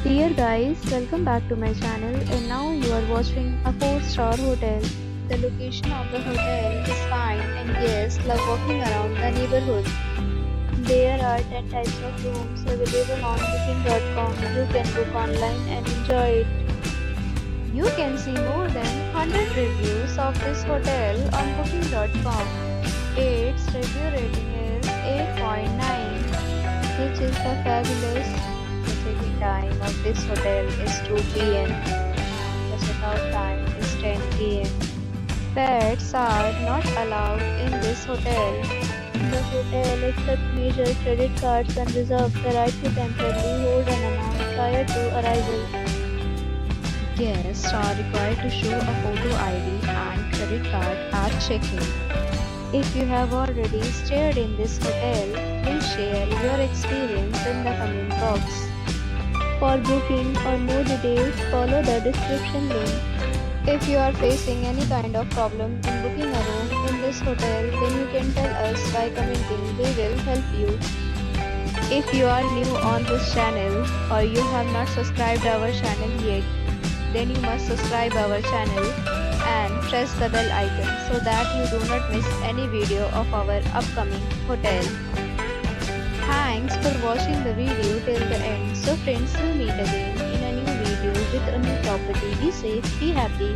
Dear guys, welcome back to my channel and now you are watching a 4-star hotel. The location of the hotel is fine and guests love walking around the neighborhood. There are 10 types of rooms available on booking.com. You can book online and enjoy it. You can see more than 100 reviews of this hotel on booking.com. Its review rating is 8.9, which is the fabulous. The check-in time of this hotel is 2 p.m. The check-out time is 10 p.m. Pets are not allowed in this hotel. The hotel accepts major credit cards and reserves the right to temporarily hold an amount prior to arrival. Guests are required to show a photo ID and credit card at check-in. If you have already stayed in this hotel, please share your experience in the comment box. For booking or more details, follow the description link. If you are facing any kind of problem in booking a room in this hotel, then you can tell us by commenting. We will help you. If you are new on this channel or you have not subscribed our channel yet, then you must subscribe our channel and press the bell icon so that you do not miss any video of our upcoming hotel. Thanks for watching the video till the end. So friends, will meet again in a new video with a new property. Be safe, be happy.